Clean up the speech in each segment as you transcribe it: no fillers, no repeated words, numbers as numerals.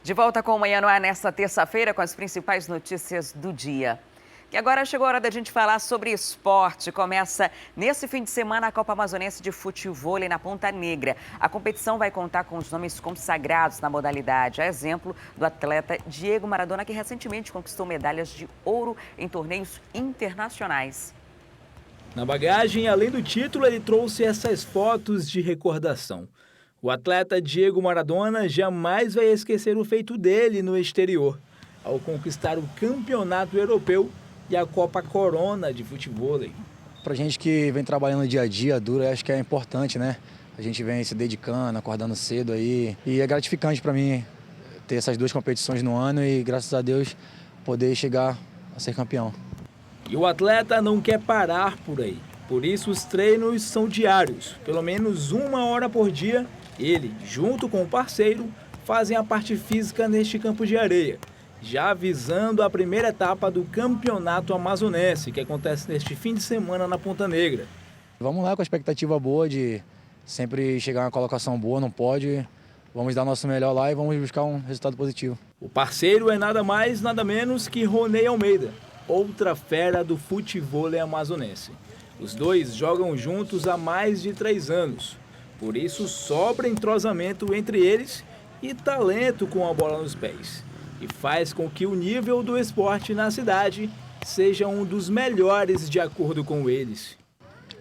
De volta com o Manhã no Ar nesta terça-feira com as principais notícias do dia. E agora chegou a hora da gente falar sobre esporte. Começa nesse fim de semana a Copa Amazonense de Futevôlei na Ponta Negra. A competição vai contar com os nomes consagrados na modalidade. A exemplo do atleta Diego Maradona, que recentemente conquistou medalhas de ouro em torneios internacionais. Na bagagem, além do título, ele trouxe essas fotos de recordação. O atleta Diego Maradona jamais vai esquecer o feito dele no exterior, ao conquistar o Campeonato Europeu e a Copa Corona de Futevôlei. Pra gente que vem trabalhando dia a dia duro, acho que é importante, né? A gente vem se dedicando, acordando cedo aí. E é gratificante para mim ter essas duas competições no ano e, graças a Deus, poder chegar a ser campeão. E o atleta não quer parar por aí. Por isso, os treinos são diários. Pelo menos 1 hora por dia, ele, junto com o parceiro, fazem a parte física neste campo de areia, já visando a primeira etapa do Campeonato Amazonense, que acontece neste fim de semana na Ponta Negra. Vamos lá com a expectativa boa de sempre chegar a uma colocação boa no pódio. Vamos dar nosso melhor lá e vamos buscar um resultado positivo. O parceiro é nada mais, nada menos que Ronei Almeida, outra fera do futevôlei amazonense. Os dois jogam juntos há mais de 3 anos. Por isso, sobra entrosamento entre eles e talento com a bola nos pés. E faz com que o nível do esporte na cidade seja um dos melhores de acordo com eles.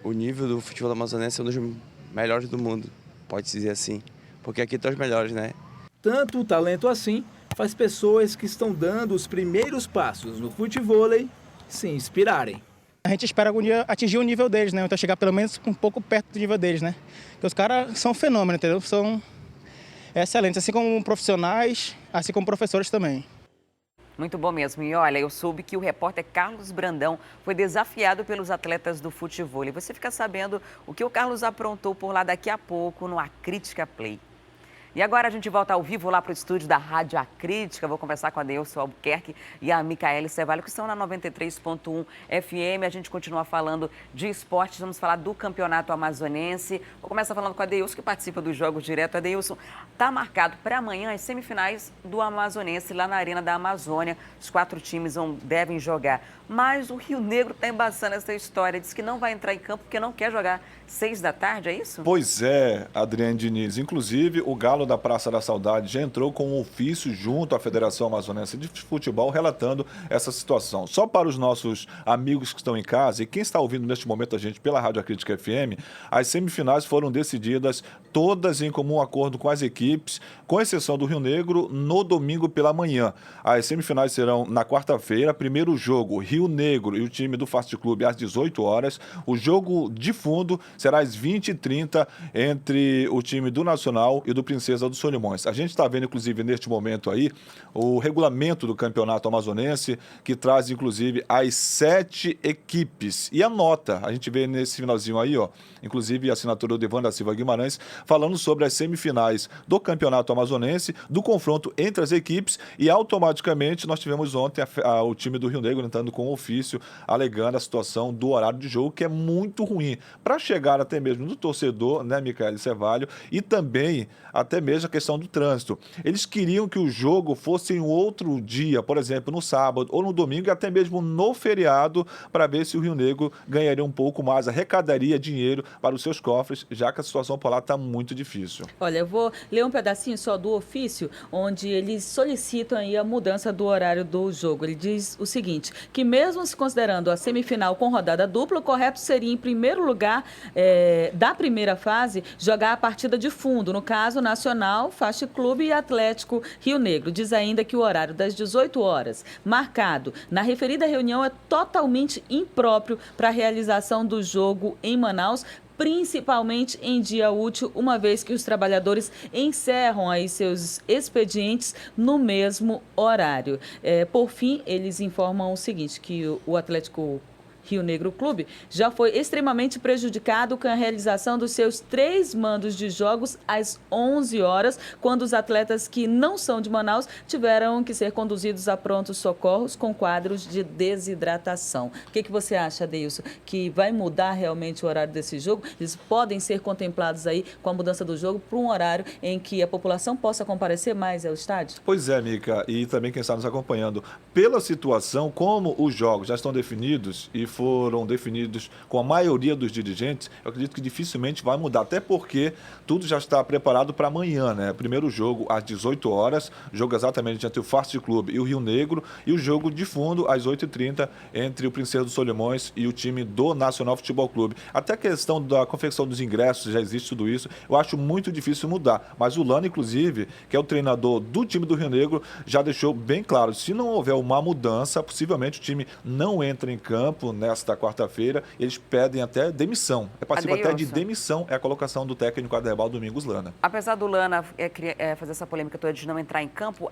O nível do futebol amazonense é um dos melhores do mundo, pode-se dizer assim. Porque aqui estão os melhores, né? Tanto o talento assim faz pessoas que estão dando os primeiros passos no futevôlei se inspirarem. A gente espera algum dia atingir o nível deles, né? Então chegar pelo menos um pouco perto do nível deles, né? Porque os caras são fenômenos, entendeu? São excelentes, assim como profissionais, assim como professores também. Muito bom mesmo. E olha, eu soube que o repórter Carlos Brandão foi desafiado pelos atletas do futevôlei. Você fica sabendo o que o Carlos aprontou por lá daqui a pouco no Acrítica Play. E agora a gente volta ao vivo lá para o estúdio da Rádio Acrítica. Vou conversar com a Deilson Albuquerque e a Micaele Cevalho, que estão na 93.1 FM. A gente continua falando de esportes, vamos falar do Campeonato Amazonense. Vou começar falando com a Deilson, que participa dos jogos direto. A Deilson, está marcado para amanhã as semifinais do Amazonense, lá na Arena da Amazônia. Os 4 times devem jogar. Mas o Rio Negro está embaçando essa história. Diz que não vai entrar em campo porque não quer jogar 6 da tarde, é isso? Pois é, Adriane Diniz. Inclusive, o Galo da Praça da Saudade já entrou com um ofício junto à Federação Amazonense de Futebol relatando essa situação. Só para os nossos amigos que estão em casa e quem está ouvindo neste momento a gente pela Rádio Acrítica FM, as semifinais foram decididas todas em comum acordo com as equipes, com exceção do Rio Negro, no domingo pela manhã. As semifinais serão na quarta-feira. Primeiro jogo, Rio Negro e o time do Fast Clube às 18 horas. O jogo de fundo será às 20h30 entre o time do Nacional e do Princesa dos Solimões. A gente está vendo, inclusive, neste momento aí, o regulamento do Campeonato Amazonense, que traz, inclusive, as 7 equipes. E a nota, a gente vê nesse finalzinho aí, ó, inclusive a assinatura do Evan da Silva Guimarães, falando sobre as semifinais do Campeonato Amazonense, do confronto entre as equipes, e automaticamente nós tivemos ontem o time do Rio Negro entrando com ofício, alegando a situação do horário de jogo, que é muito ruim, para chegar até mesmo no torcedor, né, Micaele Cevalho, e também até mesmo a questão do trânsito. Eles queriam que o jogo fosse em outro dia, por exemplo, no sábado ou no domingo, e até mesmo no feriado, para ver se o Rio Negro ganharia um pouco mais, arrecadaria dinheiro para os seus cofres, já que a situação por lá está muito difícil. Olha, eu vou ler um pedacinho só do ofício, onde eles solicitam aí a mudança do horário do jogo. Ele diz o seguinte, que mesmo se considerando a semifinal com rodada dupla, o correto seria, em primeiro lugar, da primeira fase, jogar a partida de fundo, no caso, Nacional, Fast Clube e Atlético Rio Negro. Diz ainda que o horário das 18 horas, marcado na referida reunião, é totalmente impróprio para a realização do jogo em Manaus, principalmente em dia útil, uma vez que os trabalhadores encerram aí seus expedientes no mesmo horário. Por fim, eles informam o seguinte, que o Atlético Rio Negro Clube, já foi extremamente prejudicado com a realização dos seus 3 mandos de jogos às 11 horas, quando os atletas que não são de Manaus tiveram que ser conduzidos a prontos socorros com quadros de desidratação. O que você acha, Adeilson? Que vai mudar realmente o horário desse jogo? Eles podem ser contemplados aí com a mudança do jogo para um horário em que a população possa comparecer mais ao estádio? Pois é, Mica, e também quem está nos acompanhando. Pela situação, como os jogos já estão definidos e foram definidos com a maioria dos dirigentes, eu acredito que dificilmente vai mudar, até porque tudo já está preparado para amanhã, né? Primeiro jogo às 18 horas, jogo exatamente entre o Fast Clube e o Rio Negro, e o jogo de fundo às 8h30 entre o Princesa dos Solimões e o time do Nacional Futebol Clube. Até a questão da confecção dos ingressos, já existe tudo isso, eu acho muito difícil mudar. Mas o Lano, inclusive, que é o treinador do time do Rio Negro, já deixou bem claro, se não houver uma mudança, possivelmente o time não entra em campo nesta quarta-feira, eles pedem até demissão. É passível até de demissão, é a colocação do técnico Aderbal Domingos Lana. Apesar do Lana fazer essa polêmica toda de não entrar em campo,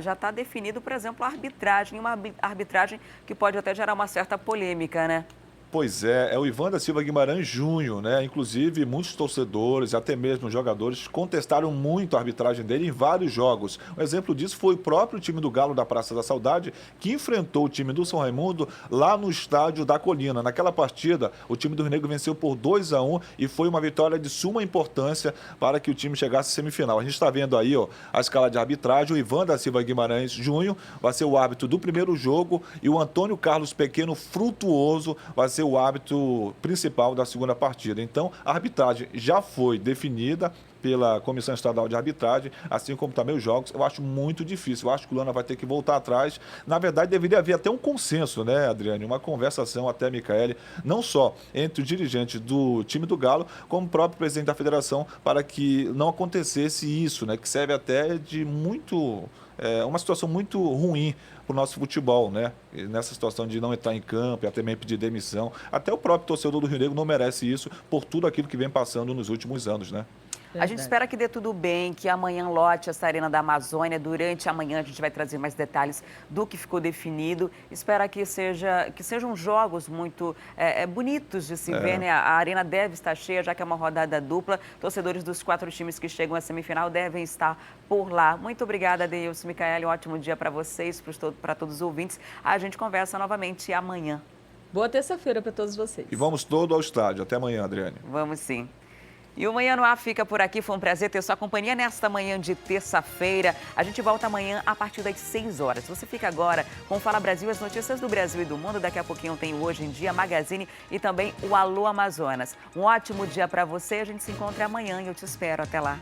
já está definido, por exemplo, a arbitragem, uma arbitragem que pode até gerar uma certa polêmica, né? Pois é o Ivan da Silva Guimarães Júnior, né? Inclusive, muitos torcedores, até mesmo jogadores, contestaram muito a arbitragem dele em vários jogos. Um exemplo disso foi o próprio time do Galo da Praça da Saudade, que enfrentou o time do São Raimundo lá no estádio da Colina. Naquela partida, o time do Rio Negro venceu por 2-1 e foi uma vitória de suma importância para que o time chegasse à semifinal. A gente está vendo aí, a escala de arbitragem. O Ivan da Silva Guimarães Júnior vai ser o árbitro do primeiro jogo e o Antônio Carlos Pequeno Frutuoso vai ser o árbitro principal da segunda partida. Então, a arbitragem já foi definida pela Comissão Estadual de Arbitragem, assim como também os jogos. Eu acho muito difícil. Eu acho que o Lana vai ter que voltar atrás. Na verdade, deveria haver até um consenso, né, Adriane? Uma conversação até, Micaele, não só entre os dirigentes do time do Galo, como o próprio presidente da federação, para que não acontecesse isso, né? Que serve até de uma situação muito ruim para o nosso futebol, né? E nessa situação de não entrar em campo e até mesmo pedir demissão. Até o próprio torcedor do Rio Negro não merece isso por tudo aquilo que vem passando nos últimos anos, né? A gente espera que dê tudo bem, que amanhã lote essa Arena da Amazônia. Durante a manhã a gente vai trazer mais detalhes do que ficou definido. Espera que sejam jogos muito bonitos de se ver, né? A arena deve estar cheia, já que é uma rodada dupla. Torcedores dos 4 times que chegam à semifinal devem estar por lá. Muito obrigada, Adeilson, Micaele. Um ótimo dia para vocês, para todos os ouvintes. A gente conversa novamente amanhã. Boa terça-feira para todos vocês. E vamos todos ao estádio. Até amanhã, Adriane. Vamos sim. E o Manhã no Ar fica por aqui. Foi um prazer ter sua companhia nesta manhã de terça-feira. A gente volta amanhã a partir das 6 horas. Você fica agora com o Fala Brasil, as notícias do Brasil e do mundo. Daqui a pouquinho tem o Hoje em Dia, Magazine e também o Alô Amazonas. Um ótimo dia para você. A gente se encontra amanhã e eu te espero. Até lá.